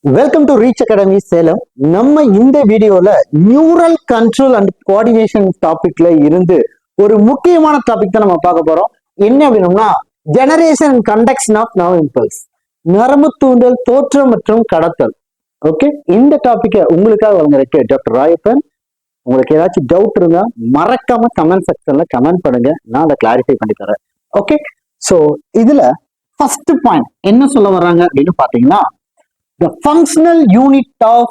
Welcome to reach academy Salem. நம்ம இந்த வீடியோல நியூரல் கண்ட்ரோல் அண்ட் கோஆர்டினேஷன் டாபிக்ல இருந்து ஒரு முக்கியமான டாபிக் தான் நம்ம பார்க்க போறோம். என்ன அப்படின்னா generation and conduction of nerve impulse, நரம்பு தூண்டல், தோற்றம் மற்றும் கடத்தல். ஓகே, இந்த டாபிக்கை உங்களுக்காக வழங்குறதுக்கு டாக்டர் ராயப்பன். உங்களுக்கு ஏதாச்சும் டவுட் இருந்தா மறக்காம கமெண்ட் செக்ஷன்ல கமெண்ட் பண்ணுங்க, நான் அதை கிளாரிஃபை பண்ணி தரேன். ஓகே, ஸோ இதுல ஃபர்ஸ்ட் பாயிண்ட் என்ன சொல்ல வர்றாங்க அப்படின்னு பாத்தீங்கன்னா the functional unit of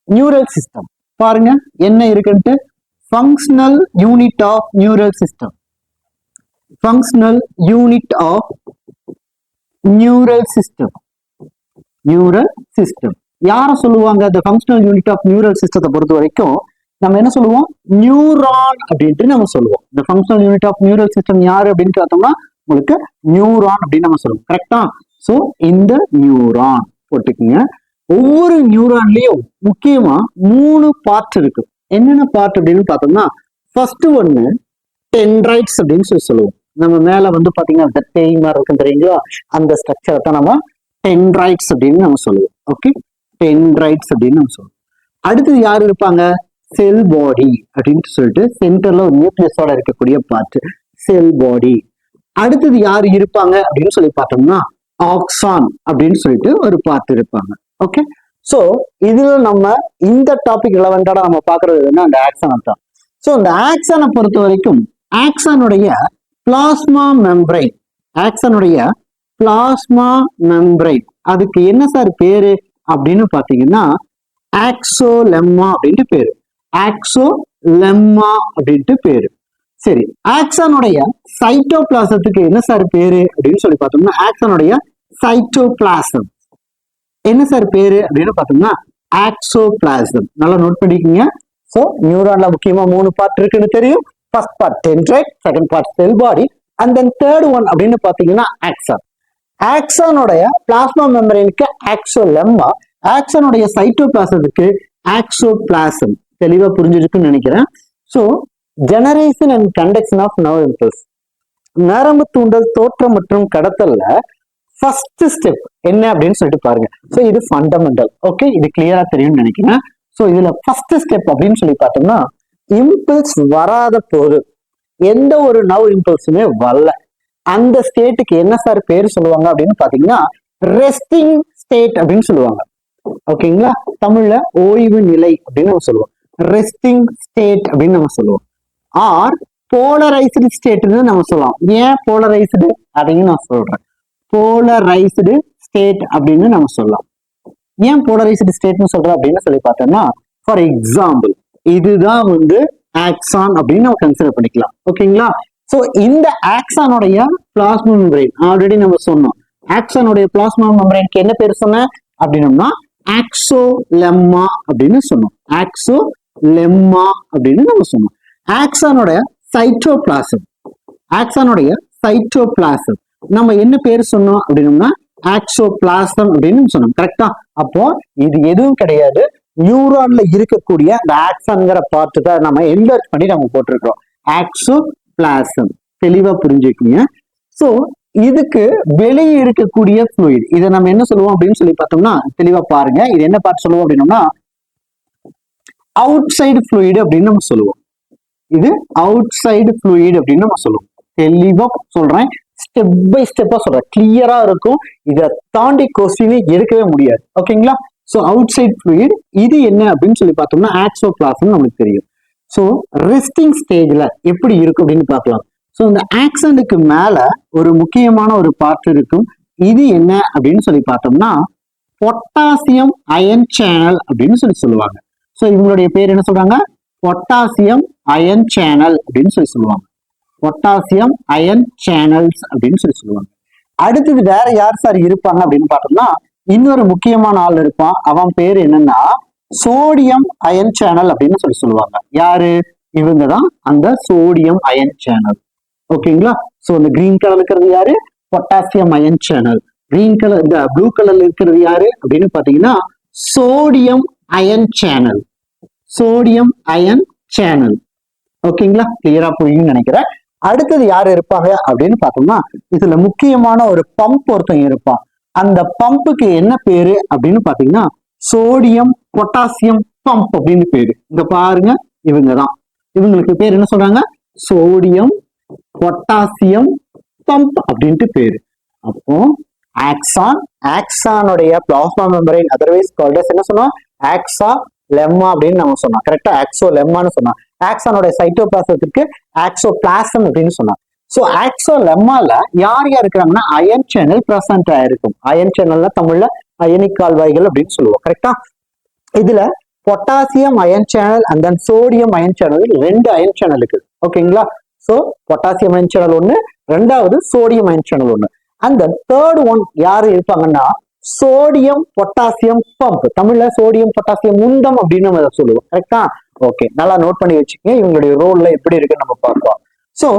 neural system. பாருங்க என்ன இருக்குன்ட்டு, functional unit of neural system, functional unit of neural system, neural system யார சொல்லுவாங்க? the functional unit of neural system பொறுத்த வரைக்கும் நம்ம என்ன சொல்லுவோம்? நியூரான் அப்படின்ட்டு நம்ம சொல்லுவோம். the functional unit of neural system யாரு அப்படின்னு பார்த்தோம்னா உங்களுக்கு நியூரான் அப்படின்னு நம்ம சொல்லுவோம். கரெக்டா? சோ இந்த நியூரான் போட்டுக்குங்க. ஒவ்வொரு நியூரான்லயும் முக்கியமா 3 பார்ட் இருக்கு. என்னென்ன பார்ட் அப்படின்னு பார்த்தோம்னா, ஃபர்ஸ்ட் ஒன்னு டென்ட்ரைட்ஸ் அப்படின்னு சொல்லுவோம். நம்ம மேல வந்து பாத்தீங்கன்னா அந்த தேய் மாதிரி இருக்கும் தெரியுங்களா, அந்த ஸ்ட்ரக்சரை தான் நம்ம டென்ட்ரைட்ஸ் அப்படின்னு நம்ம சொல்லுவோம். ஓகே, டென்ட்ரைட்ஸ் அப்படின்னு நம்ம சொல்லுவோம். அடுத்தது யாரு இருப்பாங்க? செல் பாடி அப்படின்னு சொல்லிட்டு சென்டர்ல ஒரு நியூக்ளியஸோட இருக்கக்கூடிய பார்ட் செல் பாடி. அடுத்தது யாரு இருப்பாங்க அப்படின்னு சொல்லி பார்த்தோம்னா ஆக்சான் அப்படின்னு சொல்லிட்டு ஒரு பார்ட் இருப்பாங்க. ஓகே, சோ இதுல நம்ம இந்த டாபிக் ரெலவெண்டா நம்ம பாக்குறது என்ன, அந்த ஆக்சான் தான். சோ இந்த ஆக்சானை பொறுத்த வரைக்கும் ஆக்சானுடைய பிளாஸ்மா மெம்பரைன், ஆக்சானுடைய பிளாஸ்மா மெம்பரைன் அதுக்கு என்ன சார் பேரு அப்படின்னு பாத்தீங்கன்னா ஆக்சோலெம்மா அப்படின்ட்டு பேரு, ஆக்சோலெம்மா அப்படின்ட்டு பேரு. சரி, ஆக்சானுடைய சைட்டோபிளாசத்துக்கு என்ன சார் பேரு அப்படின்னு சொல்லி பார்த்தோம்னா ஆக்சானுடைய சைட்டோபிளாசம் என்ன சார் பேரு அப்படின்னு பார்த்தோம்னா ஆக்சோபிளாசம். நல்லா நோட் பண்ணிக்கோங்க. சோ நியூரான்ல முக்கியமா 3 பார்ட் இருக்குன்னு தெரியும். First part dendrite, second part cell body, and then third one அப்படின்னு பாத்தீங்கன்னா ஆக்சான். ஆக்சானுடைய பிளாஸ்மா மெம்பரேனுக்கு ஆக்சோலெம்மா, ஆக்சானுடைய சைட்டோபிளாசத்துக்கு ஆக்சோபிளாசம். தெளிவா புரிஞ்சிருக்குன்னு நினைக்கிறேன். So generation and conduction of nerve impulse, நரம்பு தூண்டல், தோற்றம் மற்றும் கடத்தல்ல ஃபர்ஸ்ட் ஸ்டெப் என்ன அப்படின்னு சொல்லிட்டு பாருங்க. ஸோ இது ஃபண்டமெண்டல். ஓகே, இது கிளியரா தெரியும்னு நினைக்கிறேன். ஸோ இதுல ஃபர்ஸ்ட் ஸ்டெப் அப்படின்னு சொல்லி பார்த்தோம்னா இம்பல்ஸ் வராத போது, எந்த ஒரு நர்வ் இம்பல்ஸுமே வரல, அந்த ஸ்டேட்டுக்கு என்ன சார் பேர் சொல்லுவாங்க அப்படின்னு பாத்தீங்கன்னா ரெஸ்டிங் ஸ்டேட் அப்படின்னு சொல்லுவாங்க. ஓகேங்களா, தமிழ்ல ஓய்வு நிலை அப்படின்னு நம்ம சொல்லுவோம், ரெஸ்டிங் ஸ்டேட் அப்படின்னு நம்ம சொல்லுவோம். ஆர் போலரைஸ்டு ஸ்டேட்னு நம்ம சொல்லலாம். ஏன் போலரைஸ்டு அதையும் நான் சொல்றேன். போலரைஸ்டு ஸ்டேட் அப்படின்னு நம்ம சொல்லலாம். ஏன் போலரைஸ்டு ஸ்டேட்னு சொல்றோம் அப்படின்னு சொல்லி பார்த்தோம்னா, ஃபார் எக்ஸாம்பிள் இதுதான் வந்து ஆக்சான் அப்படின்னு நம்ம கன்சிடர் பண்ணிக்கலாம். ஓகேங்களா, சோ இந்த ஆக்சானுடைய பிளாஸ்மா மெம்பரேன் ஆல்ரெடி நம்ம சொன்னோம். ஆக்சானுடைய பிளாஸ்மா மெம்பரேனுக்கு என்ன பேர் சொன்னேன் அப்படின்னோம்னா ஆக்சோலெம்மா அப்படின்னு சொன்னோம், ஆக்சோலெம்மா அப்படின்னு நம்ம சொன்னோம். ஆக்சானுடைய சைட்டோபிளாசம், ஆக்சானுடைய சைட்டோபிளாசம் நம்ம என்ன பேர் சொன்னோம் அப்படின்னோம்னா ஆக்சோபிளாசம் அப்படின்னு சொன்னோம். கரெக்டா? அப்போ இது எதுவும் கிடையாது, நியூரான்ல இருக்கக்கூடிய அந்த ஆக்சான்ங்கிற பார்ட் தான் நம்ம என்லார்ஜ் பண்ணி நம்ம போட்டிருக்கிறோம், ஆக்சோபிளாசம். தெளிவா புரிஞ்சுக்கீங்க. சோ இதுக்கு வெளியே இருக்கக்கூடிய ஃப்ளூயிட், இதை நம்ம என்ன சொல்லுவோம் அப்படின்னு சொல்லி பார்த்தோம்னா தெளிவா பாருங்க. இது என்ன பார்ட் சொல்லுவோம் அப்படின்னோம்னா அவுட் சைடு ஃப்ளூயிட் அப்படின்னு நம்ம சொல்லுவோம். இது அவுட் சைடு ஃப்ளூயிட் அப்படின்னு நம்ம சொல்லுவோம். தெளிவா சொல்றேன், ஸ்டெப் பை ஸ்டெப்பா சொல்றேன், கிளியரா இருக்கும். இதை தாண்டி கொஸ்டினே எடுக்கவே முடியாது. ஓகேங்களா, சோ அவுட் சைடு ஃப்ளூயிட் இது என்ன அப்படின்னு சொல்லி பார்த்தோம்னா ஆக்சோபிளாசம் நமக்கு தெரியும். சோ ரெஸ்டிங் ஸ்டேஜ்ல எப்படி இருக்கும் அப்படின்னு பார்க்கலாம். சோ இந்த ஆக்சனுக்கு மேல ஒரு முக்கியமான ஒரு பார்ட் இருக்கும். இது என்ன அப்படின்னு சொல்லி பார்த்தோம்னா பொட்டாசியம் அயன் சேனல் அப்படின்னு சொல்லுவாங்க. சோ இவங்களுடைய பேர் என்ன சொல்றாங்க? பொட்டாசியம் அயன் சேனல் அப்படின்னு சொல்லுவாங்க, பொட்டாசியம் அயன் சேனல்ஸ் அப்படின்னு சொல்லுவாங்க. அடுத்தது வேற யார் சார் இருப்பாங்க அப்படின்னு பார்த்தோம்னா இன்னொரு முக்கியமான ஆள் இருப்பான். அவன் பேர் என்னன்னா சோடியம் அயன் சேனல் அப்படின்னு சொல்லுவாங்க. யாரு? இவங்கதான் அந்த சோடியம் அயன் சேனல். ஓகேங்களா, சோ இந்த கிரீன் கலர் இருக்கிறது யாரு? Potassium ion channel. Green colour, இந்த ப்ளூ கலர்ல இருக்கிறது யாரு அப்படின்னு பாத்தீங்கன்னா sodium ion channel, sodium ion channel. ஓகேங்களா, கிளியரா புரியும்னு நினைக்கிறேன். அடுத்தது யாரு இருப்பாங்க அப்படின்னு பார்த்தோம்னா இதுல முக்கியமான ஒரு பம்ப் ஒருத்தன் இருப்பான். அந்த பம்புக்கு என்ன பேரு அப்படின்னு பாத்தீங்கன்னா சோடியம் பொட்டாசியம் பம்ப் அப்படின்னு பேரு. இங்க பாருங்க, இவங்கதான், இவங்களுக்கு பேர் என்ன சொல்றாங்க, சோடியம் பொட்டாசியம் பம்ப் அப்படின்ட்டு பேரு. அப்போ ஆக்சான், ஆக்சானுடைய plasma membrane otherwise called as என்ன சொன்னோம், ஆக்சா லெம்மா அப்படின்னு நம்ம சொன்னோம். கரெக்டா, ஆக்சோ லெம்மான்னு சொன்னோம். ஆக்சானோட சைட்டோபிளாசத்துக்கு ஆக்சோபிளாசம் அப்படின்னு சொன்னோம். சோ ஆக்சோ லெம்மால யார் யார் இருக்கிறாங்கன்னா அயன் சேனல் பிரசன்ட் ஆயிருக்கும். அயன் சேனல்ல தமிழ்ல அயனிக் கால்வாய்கள் அப்படின்னு சொல்லுவோம். கரெக்டா, இதுல potassium ion channel and then sodium ion channel, 2 ion channel இருக்கு. ஓகேங்களா, சோ பொட்டாசியம் அயன் சேனல் ஒண்ணு, ரெண்டாவது சோடியம் அயன் சேனல் ஒண்ணு. அந்த தேர்ட் ஒன் யாரு இருப்பாங்கன்னா சோடியம் பொட்டாசியம் பம்ப், தமிழ்ல சோடியம் பொட்டாசியம் உண்டம் அப்படின்னு நம்ம சொல்லுவோம். கரெக்டா, ஓகே, நல்லா நோட் பண்ணி வச்சுக்கோங்க. இவங்களுடைய ரோல்ல எப்படி இருக்குன்னு நம்ம பார்ப்போம். சோ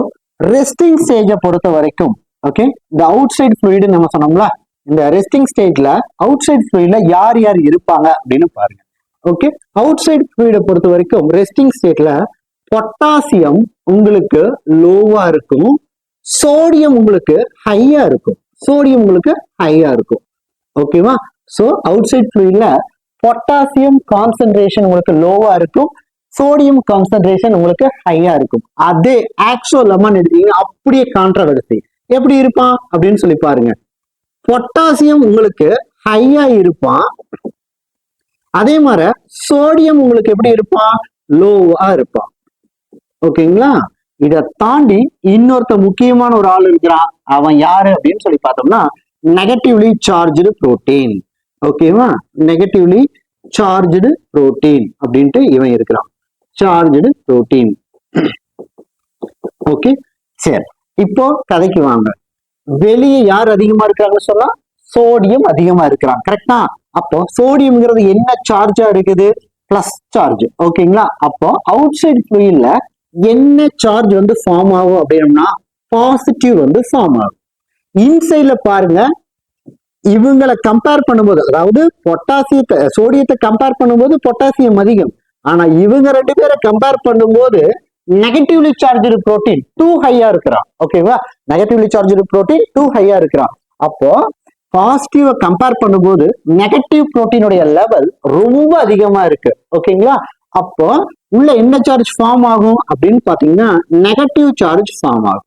ரெஸ்டிங் ஸ்டேஜை பொறுத்த வரைக்கும், ஓகே, இந்த அவுட் சைட் ஃப்ளூயிட் நம்ம சொன்னோம்ல, இந்த ரெஸ்டிங் ஸ்டேஜ்ல அவுட் சைட் ஃப்ளூயிட்ல யார் யார் இருப்பாங்க அப்படின்னு பாருங்க. ஓகே, அவுட் சைட் ஃப்ளூயிடை பொறுத்த வரைக்கும் ரெஸ்டிங் ஸ்டேட்ல பொட்டாசியம் உங்களுக்கு லோவா இருக்கும், சோடியம் உங்களுக்கு ஹையா இருக்கும், சோடியம் உங்களுக்கு ஹையா இருக்கும். ஓகேவா, சோ அவுட் சைட் ஃப்ளூயிட்ல பொட்டாசியம் கான்சென்ட்ரேஷன் உங்களுக்கு லோவா இருக்கும், சோடியம் கான்சென்ட்ரேஷன் உங்களுக்கு ஹையா இருக்கும். அதே ஆக்சோ லெமன் எடுத்தீங்கன்னா அப்படியே கான்ட்ராவர்சி. எப்படி இருப்பான் அப்படின்னு சொல்லி பாருங்க. பொட்டாசியம் உங்களுக்கு ஹையா இருப்பான், அதே மாதிரி சோடியம் உங்களுக்கு எப்படி இருப்பான், லோவா இருப்பான். ஓகேங்களா, இதை தாண்டி இன்னொருத்த முக்கியமான ஒரு ஆள் இருக்கிறான். அவன் யாரு அப்படின்னு சொல்லி பார்த்தோம்னா நெகட்டிவ்லி சார்ஜ்டு புரோட்டீன். ஓகேவா, நெகட்டிவ்லி சார்ஜ்டு புரோட்டீன் அப்படின்ட்டு இவன் இருக்கிறான், சார்ஜ்டு புரோட்டீன். ஓகே, சரி, இப்போ கதைக்கு வாங்க. வெளியே யார் அதிகமா இருக்கிறாங்கன்னு சொன்னா சோடியம் அதிகமா இருக்கிறாங்க. கரெக்டா, அப்போ சோடியம்ங்கிறது என்ன சார்ஜா இருக்குது, பிளஸ் சார்ஜ். ஓகேங்களா, அப்போ அவுட் சைட் ஃப்ளூயிட்ல என்ன சார்ஜ் வந்து ஃபார்ம் ஆகும் அப்படின்னா பாசிட்டிவ் வந்து ஃபார்ம் ஆகும். இன்சைட்ல பாருங்க, இவங்களை கம்பேர் பண்ணும்போது, அதாவது பொட்டாசியத்தை சோடியத்தை கம்பேர் பண்ணும்போது பொட்டாசியம் அதிகம், ஆனா இவங்க 2 பேரை கம்பேர் பண்ணும்போது நெகட்டிவ்லி சார்ஜ்டு புரோட்டீன் 2 ஹையா இருக்கிறான். ஓகேவா, நெகட்டிவ்லி சார்ஜ்டு புரோட்டீன் 2 ஹையா இருக்கிறான். அப்போ பாசிட்டிவ் கம்பேர் பண்ணும்போது நெகட்டிவ் புரோட்டீனுடைய லெவல் ரொம்ப அதிகமா இருக்கு. ஓகேங்களா, அப்போ உள்ள என்ன சார்ஜ் ஃபார்ம் ஆகும் அப்படின்னு பாத்தீங்கன்னா நெகட்டிவ் சார்ஜ் ஃபார்ம் ஆகும்.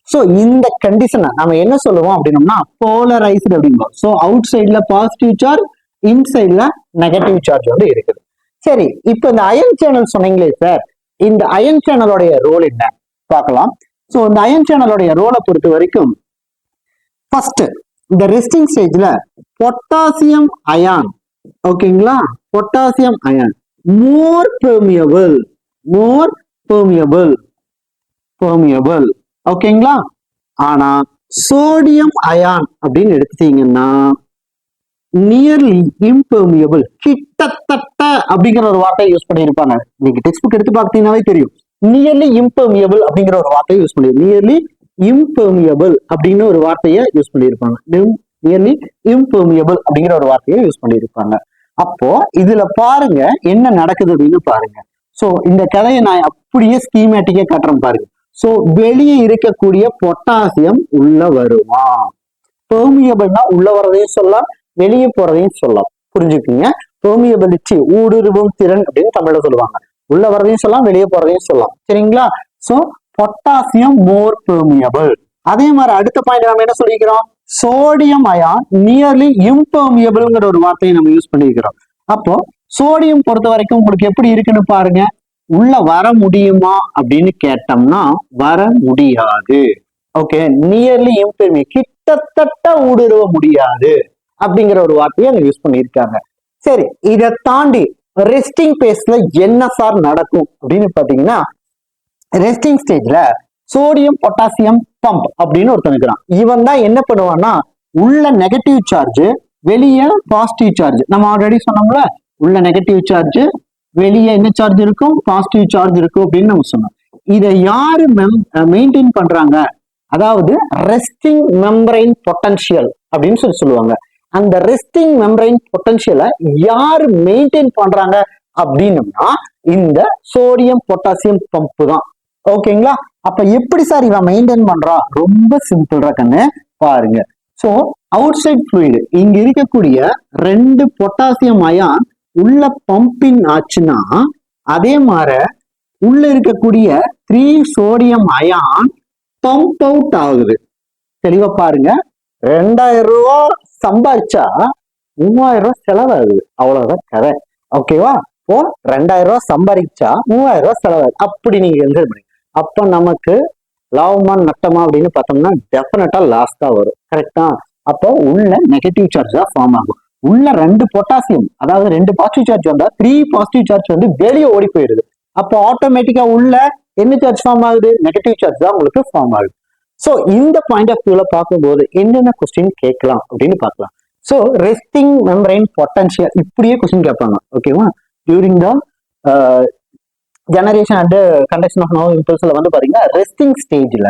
சோ இந்த கண்டிஷனை நம்ம என்ன சொல்லுவோம் அப்படின்னோம்னா போலரைஸ்டு அப்படிம்போம். சோ அவுட் சைட்ல பாசிட்டிவ் சார்ஜ், இன்சைட்ல நெகட்டிவ் சார்ஜ் வந்து இருக்குது. சரி, இப்போ இந்த அயன் சேனல் சொன்னீங்களே சார், இந்த அயன் சேனலோடைய ரோல் என்ன பார்க்கலாம். சோ இந்த அயன் சேனலோடைய ரோலை பொறுத்த வரைக்கும் ஃபர்ஸ்ட் இந்த ரெஸ்டிங் ஸ்டேஜ்ல பொட்டாசியம் அயான், ஓகேங்களா, பொட்டாசியம் அயான் மோர் பெர்மியபிள், மோர் பெர்மியபிள், பெர்மியபிள். ஓகேங்களா, ஆனா சோடியம் அயான் அப்படின்னு எடுத்துட்டீங்கன்னா நியர்லி இம்பெர்மியபிள், கிட்டத்தட்ட அப்படிங்கிற ஒரு வார்த்தையை யூஸ் பண்ணியிருப்பாங்க. நீங்க டெக்ஸ்ட் புக் எடுத்து பார்த்தீங்கன்னாவே தெரியும், நியர்லி இம்பெர்மியபிள் அப்படிங்கிற ஒரு வார்த்தையை யூஸ் பண்ணி, நியர்லி இம்பெர்மியபிள் அப்படின்னு ஒரு வார்த்தையை யூஸ் பண்ணியிருப்பாங்க. நியர்லி இம்பெர்மியபிள் அப்படிங்கிற ஒரு வார்த்தையை யூஸ் பண்ணியிருப்பாங்க. அப்போ இதுல பாருங்க என்ன நடக்குது அப்படின்னு பாருங்க. சோ இந்த கதையை நான் அப்படியே ஸ்கீமேட்டிக்கா காட்டுறேன் பாருங்க. சோ வெளியே இருக்கக்கூடிய பொட்டாசியம் உள்ள வருமா, பெர்மியபிள்னா உள்ள வரதையும் சொல்லலாம், வெளியே போறதையும் சொல்லலாம். புரிஞ்சுக்குங்க, பெர்மியபிலிட்டி ஊடுருவும் திறன் அப்படின்னு தமிழ்ல சொல்லுவாங்க. உள்ள வரதையும் சொல்லலாம், வெளியே போறதையும் சொல்லலாம். சரிங்களா, சோ பொட்டாசியம் மோர் பெர்மியபிள். அதே மாதிரி அடுத்த பாயிண்ட் நம்ம என்ன சொல்லிக்கிறோம், சோடியம் அயான் நியர்லி இம்பெர்மியபிள்ங்கிற ஒரு வார்த்தையை நம்ம யூஸ் பண்ணிக்கிறோம். அப்போ சோடியம் பொறுத்த வரைக்கும் உங்களுக்கு எப்படி இருக்குன்னு பாருங்க. உள்ள வர முடியுமா அப்படின்னு கேட்டோம்னா வர முடியாது. ஓகே, நியர்லி இம்பெர்மியபிள், கிட்டத்தட்ட ஊடுருவ முடியாது அப்படிங்கிற ஒரு வார்த்தையை அங்க யூஸ் பண்ணியிருக்காங்க. சரி, இதை தாண்டி ரெஸ்டிங் பேஸ்ல என்ன சார் நடக்கும் அப்படின்னு பாத்தீங்கன்னா ரெஸ்டிங் ஸ்டேஜ்ல சோடியம் பொட்டாசியம் பம்ப் அப்படின்னு ஒருத்தன் இருக்கிறான். இவன் தான் என்ன பண்ணுவான்னா உள்ள நெகட்டிவ் சார்ஜ், வெளியே பாசிட்டிவ் சார்ஜ். நம்ம ஆல்ரெடி சொன்னோம்ல, உள்ள நெகட்டிவ் சார்ஜ், வெளியே என்ன சார்ஜ் இருக்கும், பாசிட்டிவ் சார்ஜ் இருக்கும் அப்படின்னு நம்ம சொன்னோம். இதை யாரு மெயின்டைன் பண்றாங்க, அதாவது ரெஸ்டிங் மெம்பரைன் பொட்டன்ஷியல் அப்படின்னு சொல்லுவாங்க. அந்த ரெஸ்டிங் மெம்பரைன் பொட்டன்ஷியலை யாரு மெயின்டைன் பண்றாங்க அப்படின்னம்னா இந்த சோடியம் பொட்டாசியம் பம்ப் தான். ஓகேங்களா, அப்ப எப்படி சார் இவன் மெயின்டைன் பண்றான், ரொம்ப சிம்பிள் கண்ணு பாருங்க. சோ அவுட் சைட் ஃப்ளூயிட் இங்க இருக்கக்கூடிய 2 பொட்டாசியம் அயான் உள்ள பம்பிங் ஆச்சுன்னா அதே மாதிரி உள்ள இருக்கக்கூடிய 3 சோடியம் அயான் பம்ப் அவுட் ஆகுது. தெளிவா பாருங்க, 2000 ரூபாய் சம்பாதிச்சா 3000 ரூபாய் செலவாகுது, அவ்வளவுதான் கதை. ஓகேவா? இப்போ 2000 ரூபாய் சம்பாதிச்சா 3000 ரூபாய் செலவாகுது, அப்படி நீங்க என்ஜாய் பண்ணி. அப்ப நமக்கு லாபமா நட்டமா அப்படின்னு பார்த்தோம்னா டெஃபினட்டா லாஸ் தான் வரும். கரெக்டா? அப்போ உள்ள நெகட்டிவ் சார்ஜ் தான் ஃபார்ம் ஆகும். உள்ள 2 பொட்டாசியம், அதாவது 2 பாசிட்டிவ் சார்ஜ் வந்தா 3 பாசிட்டிவ் சார்ஜ் வந்து வெளியே ஓடி போயிடுது. அப்போ ஆட்டோமேட்டிக்கா உள்ள என்ன சார்ஜ் ஃபார்ம் ஆகுது? நெகட்டிவ் சார்ஜ் தான் உங்களுக்கு ஃபார்ம் ஆகுது. சோ இந்த பாயிண்ட் ஆஃப் வியூல பார்க்கும்போது என்னென்ன கொஸ்டின் கேட்கலாம் அப்படின்னு பார்க்கலாம். சோ ரெஸ்டிங் மெம்பரைன் பொட்டன்ஷியல் இப்படியே கொஸ்டின் கேட்பாங்க. ஓகேவா? During the generation and conduction of nerve இம்பல்ஸ்ல வந்து பாத்தீங்கன்னா ரெஸ்டிங் ஸ்டேஜ்ல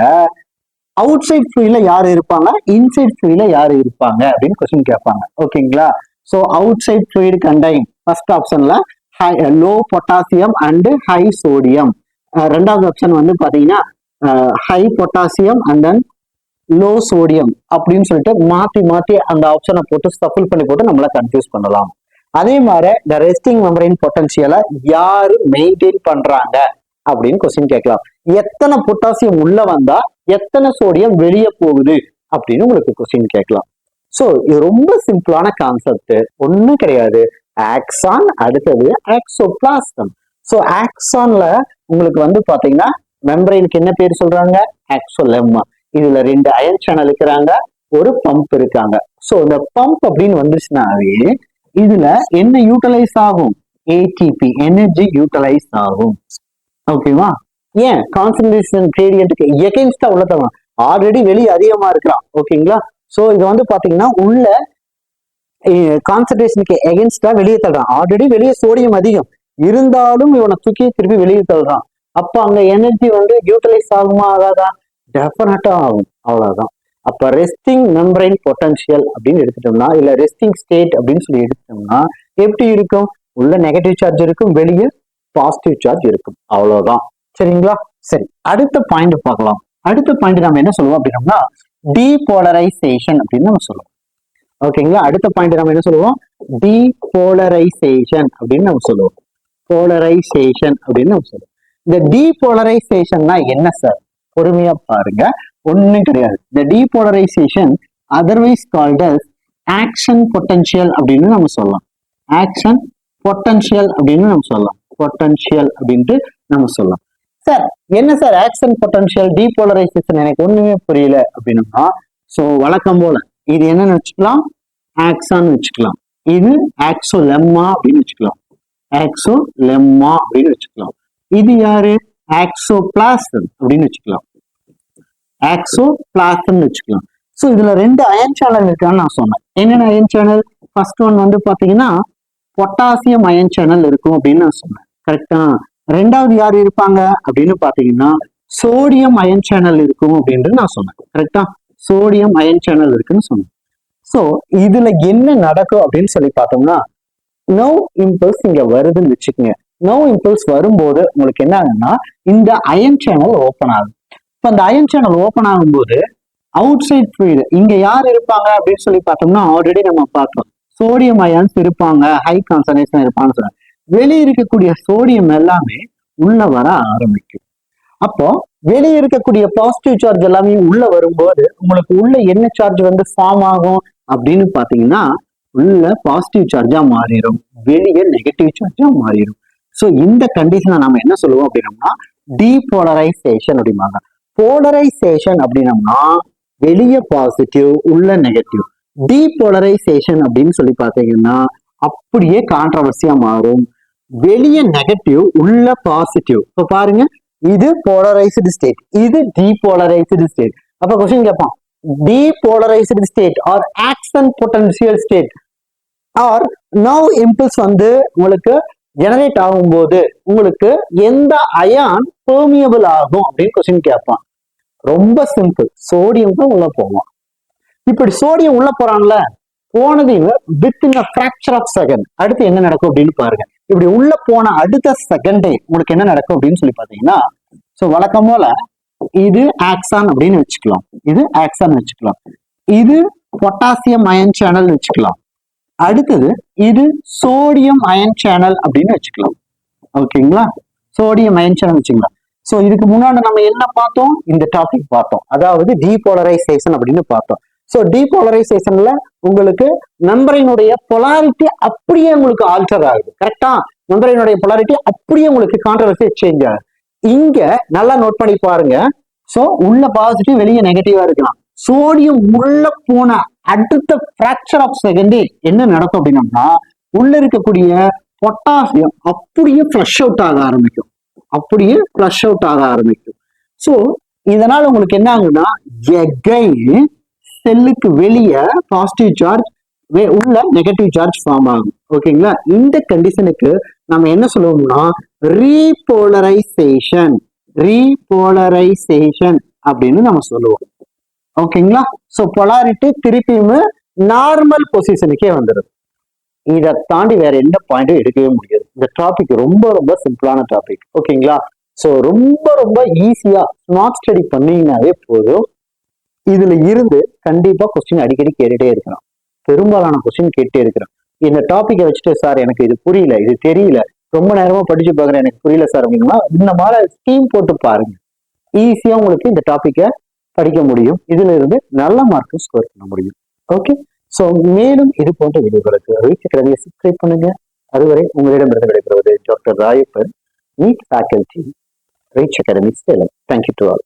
அவுட் சைட் ஃப்ளூயிட்ல யாரு இருப்பாங்க, இன்சைட் ஃப்ளூயிட்ல யாரு இருப்பாங்க அப்படின்னு கொஸ்டின் கேட்பாங்க. ஓகேங்களா? So outside fluid contain first ஆப்ஷன்ல low potassium and high sodium. ரெண்டாவது ஆப்ஷன் வந்து பாத்தீங்கன்னா high potassium and then low sodium அப்படின்னு சொல்லிட்டு மாத்தி மாத்தி அந்த ஆப்ஷனை போட்டு சஃபிள் பண்ணி போட்டு நம்மள கன்ஃபியூஸ் பண்ணலாம். அதே மாதிரி இந்த ரெஸ்டிங் மெம்பரைன் பொட்டன்ஷியலை யாரு மெயின்டைன் பண்றாங்க அப்படின்னு கொஸ்டின் கேட்கலாம். எத்தனை பொட்டாசியம் உள்ள வந்தா எத்தனை சோடியம் வெளியே போகுது அப்படின்னு உங்களுக்கு கொஸ்டின் கேட்கலாம். சோ இது ரொம்ப சிம்பிளான கான்செப்ட், ஒண்ணும் கிடையாது. ஆக்சான், அடுத்தது ஆக்சோபிளாசம். சோ ஆக்சான்ல உங்களுக்கு வந்து பாத்தீங்கன்னா மெம்பரைனுக்கு என்ன பேர் சொல்றாங்க? ஆக்சோலெம்மா. இதுல 2 அயன் சேனல் இருக்கிறாங்க, ஒரு பம்ப் இருக்காங்க. சோ இந்த பம்ப் அப்படின்னு வந்துச்சுனாவே இதுல என்ன யூட்டிலைஸ் ஆகும்? ஏடிபி, எனர்ஜி யூட்டிலைஸ் ஆகும். ஓகேவா? ஏன்? கான்சன்ட்ரேஷன் கிரேடியன்ட்க்கு எகென்ஸ்டா உள்ள தருவாங்க. ஆல்ரெடி வெளியே அதிகமா இருக்கிறான். ஓகேங்களா? சோ இது வந்து பாத்தீங்கன்னா உள்ள கான்சன்ட்ரேஷனுக்கு எகென்ஸ்டா வெளியே தள்ளுறான். ஆல்ரெடி வெளியே சோடியம் அதிகம் இருந்தாலும் இவனை தூக்கி திருப்பி வெளியே தள்ளுறான். அப்ப அங்க எனர்ஜி வந்து யூட்டிலைஸ் ஆகுமா? ஆகாதா? டெஃபினட்டா ஆகும். அவ்வளவுதான். அப்ப ரெஸ்டிங் மெம்பரைன் பொட்டன்ஷியல் அப்படின்னு எடுத்துட்டோம்னா, இல்ல ரெஸ்டிங் ஸ்டேட் அப்படின்னு சொல்லி எடுத்துட்டோம்னா எப்படி இருக்கும்? உள்ள நெகட்டிவ் சார்ஜ் இருக்கும், வெளியே பாசிட்டிவ் சார்ஜ் இருக்கும். அவ்வளவுதான். சரிங்களா? சரி, அடுத்த பாயிண்ட் பார்க்கலாம். அடுத்த பாயிண்ட் நம்ம என்ன சொல்லுவோம் அப்படின்னா டீபோலரைசேஷன் அப்படின்னு நம்ம சொல்லுவோம். ஓகேங்களா? அடுத்த பாயிண்ட் நம்ம என்ன சொல்லுவோம்? டீபோலரைசேஷன் அப்படின்னு நம்ம சொல்லுவோம். போலரைசேஷன் அப்படின்னு நம்ம சொல்லுவோம். இந்த டீபோலரைசேஷன்னா என்ன சார்? பொறுமையா பாருங்க, ஒண்ணும் கிடையாது. இந்த depolarisation otherwise called as action potential அப்படின்னு நம்ம சொல்லலாம். ஆக்ஷன் பொட்டன்ஷியல் அப்படின்னு நம்ம சொல்லலாம். பொட்டன்ஷியல் அப்படின்ட்டு நம்ம சொல்லலாம். சார் என்ன சார் ஆக்ஷன் பொட்டன்ஷியல் டீபோலரைசேஷன்? எனக்கு ஒண்ணுமே புரியல அப்படின்னா, சோ வழக்கம் போல இது என்னன்னு வச்சுக்கலாம்? ஆக்சான்னு வச்சுக்கலாம். இது ஆக்சோலெம்மா அப்படின்னு வச்சுக்கலாம். ஆக்சோலெம்மா அப்படின்னு வச்சுக்கலாம். இது யாரு? ஆக்சோபிளாசம் அப்படின்னு வச்சுக்கலாம். ஆக்சோபிளாசம் வச்சுக்கலாம். சோ இதுல 2 அயன் சேனல் இருக்கான்னு நான் சொன்னேன். என்னென்ன அயன் சேனல்? ஃபர்ஸ்ட் ஒன் வந்து பாத்தீங்கன்னா பொட்டாசியம் அயன் சேனல் இருக்கும் அப்படின்னு நான் சொன்னேன். கரெக்டா? ரெண்டாவது யாரு இருப்பாங்க அப்படின்னு பாத்தீங்கன்னா சோடியம் அயன் சேனல் இருக்கும் அப்படின்னு நான் சொன்னேன். கரெக்டா? சோடியம் அயன் சேனல் இருக்குன்னு சொன்னேன். சோ இதுல என்ன நடக்கும் அப்படின்னு சொல்லி பார்த்தோம்னா நர்வ் இம்பல்ஸ் இங்க வருதுன்னு வச்சுக்கோங்க. நர்வ் இம்பல்ஸ் வரும்போது உங்களுக்கு என்ன ஆகுதுன்னா இந்த அயன் சேனல் ஓப்பன் ஆகும். இப்ப அந்த அயன் சேனல் ஓப்பன் ஆகும்போது அவுட் சைட் ஃப்ளூயிட் இங்க யார் இருப்பாங்க அப்படின்னு சொல்லி பார்த்தோம்னா ஆல்ரெடி நம்ம பார்த்தோம், சோடியம் அயான்ஸ் இருப்பாங்க, ஹை கான்சன்ட்ரேஷன் இருப்பான்னு சொன்னாங்க. வெளியே இருக்கக்கூடிய சோடியம் எல்லாமே உள்ள வர ஆரம்பிக்கும். அப்போ வெளியே இருக்கக்கூடிய பாசிட்டிவ் சார்ஜ் எல்லாமே உள்ள வரும்போது உங்களுக்கு உள்ள என்ன சார்ஜ் வந்து ஃபார்ம் ஆகும் அப்படின்னு பாத்தீங்கன்னா உள்ள பாசிட்டிவ் சார்ஜா மாறிடும், வெளியே நெகட்டிவ் சார்ஜா மாறிடும். சோ இந்த கண்டிஷனை நம்ம என்ன சொல்லுவோம் அப்படின்னம்னா டீபோலரைசேஷன் அப்படிம்பாங்க. போலரைசேஷன் அப்படின்னம்னா வெளியே பாசிட்டிவ் உள்ள நெகட்டிவ். டீபோலரைசேஷன் அப்படின்னு சொல்லி பாத்தீங்கன்னா அப்படியே கான்ட்ரவர்சியா மாறும், வெளியே நெகட்டிவ் உள்ள பாசிட்டிவ். இப்ப பாருங்க, இது போலரைஸ்டு ஸ்டேட், இது டீபோலரைஸ்டு ஸ்டேட். அப்ப क्वेश्चन கேட்பான், depolarized state or action potential state or nerve impulse வந்து உங்களுக்கு ஜெனரேட் ஆகும்போது உங்களுக்கு எந்த அயான் பெர்மியபிள் ஆகும் அப்படின்னு क्वेश्चन கேட்பான். ரொம்ப சிம்பிள், சோடியம் தான் உள்ள போவான். இப்படி சோடியம் உள்ள போறான்ல, போனது within a fraction of second அடுத்து என்ன நடக்கும் அப்படின்னு பாருங்க. இப்படி உள்ள போன அடுத்த செகண்டே உங்களுக்கு என்ன நடக்கும் அப்படின்னு சொல்லி பாத்தீங்கன்னா, சோ வழக்கம் போல இது ஆக்சான் அப்படின்னு வச்சுக்கலாம், இது ஆக்சான் வச்சுக்கலாம், இது பொட்டாசியம் அயன் சேனல் வச்சுக்கலாம். அடுத்தது இது சோடியம் அயன் சேனல் அப்படின்னு வச்சுக்கலாம். ஓகேங்களா, சோடியம் அயன் சேனல் வச்சுக்கலாம். சோ இதுக்கு முன்னாடி நம்ம என்ன பார்த்தோம், இந்த டாபிக் பார்த்தோம், அதாவது டீபோலரைசேஷன் அப்படின்னு பார்த்தோம். சோ டீபோலரைசேஷன்ல உங்களுக்கு நம்பரினுடைய பொலாரிட்டி அப்படியே உங்களுக்கு ஆல்டர் ஆகுது. கரெக்டா, நம்பரினுடைய பொலாரிட்டி அப்படியே உங்களுக்கு கான்ட்ரவர்சி சேஞ்ச் ஆகுது. இங்க நல்லா நோட் பண்ணி பாருங்க. சோ உள்ள பாசிட்டிவ் வெளியே நெகட்டிவா இருக்கலாம். சோடியம் உள்ள போன அடுத்த ஃபிராக்சர் ஆஃப் செகண்ட் என்ன நடக்கும் அப்படின்னம்னா, உள்ள இருக்கக்கூடிய பொட்டாசியம் அப்படியே ஃப்ளஷ் அவுட் ஆக ஆரம்பிக்கும். அப்படியே ஃப்ளஷ் அவுட் ஆக ஆரம்பிக்கும். ஸோ இதனால உங்களுக்கு என்ன ஆகுதுன்னா, எகைன் செல்லுக்கு வெளியே பாசிட்டிவ் சார்ஜ், உள்ள நெகட்டிவ் சார்ஜ் ஃபார்ம் ஆகும். ஓகேங்களா, இந்த கண்டிஷனுக்கு நம்ம என்ன சொல்லுவோம்னா ரீபோலரைசேஷன், ரீபோலரைசேஷன் அப்படின்னு நம்ம சொல்லுவோம். ஓகேங்களா, ஸோ பொலாரிட்டி திருப்பியும் நார்மல் பொசிஷனுக்கே வந்துடும். இதை தாண்டி வேற எந்த பாயிண்டும் எடுக்கவே முடியாது. இந்த டாபிக் ரொம்ப ரொம்ப சிம்பிளான டாபிக். ஓகேங்களா, ஸோ ரொம்ப ரொம்ப ஈஸியா ஸ்மார்ட் ஸ்டடி பண்ணீங்கன்னாவே போதும். இதுல இருந்து கண்டிப்பா கொஸ்டின் அடிக்கடி கேட்டுட்டே இருக்கிறோம். பெரும்பாலான கொஸ்டின் கேட்டே இருக்கிறோம். இந்த டாபிக்கை வச்சுட்டு சார் எனக்கு இது புரியல, இது தெரியல, ரொம்ப நேரமா படிச்சு பாக்குறேன், எனக்கு புரியல சார் அப்படின்னா இந்த மாதிரி ஸ்கீம் போட்டு பாருங்க. ஈஸியா உங்களுக்கு இந்த டாபிக்கை படிக்க முடியும். இதுல இருந்து நல்ல மார்க் ஸ்கோர் பண்ண முடியும். ஓகே, சோ மேலும் இது போன்ற வீடியோகளுக்கு ரீச் அகாடமியை சப்ஸ்கிரைப் பண்ணுங்க. அதுவரை உங்களிடமிருந்து விடைபெறுவது doctor Rayappan, NEET faculty, reach academy Salem. Thank you to all.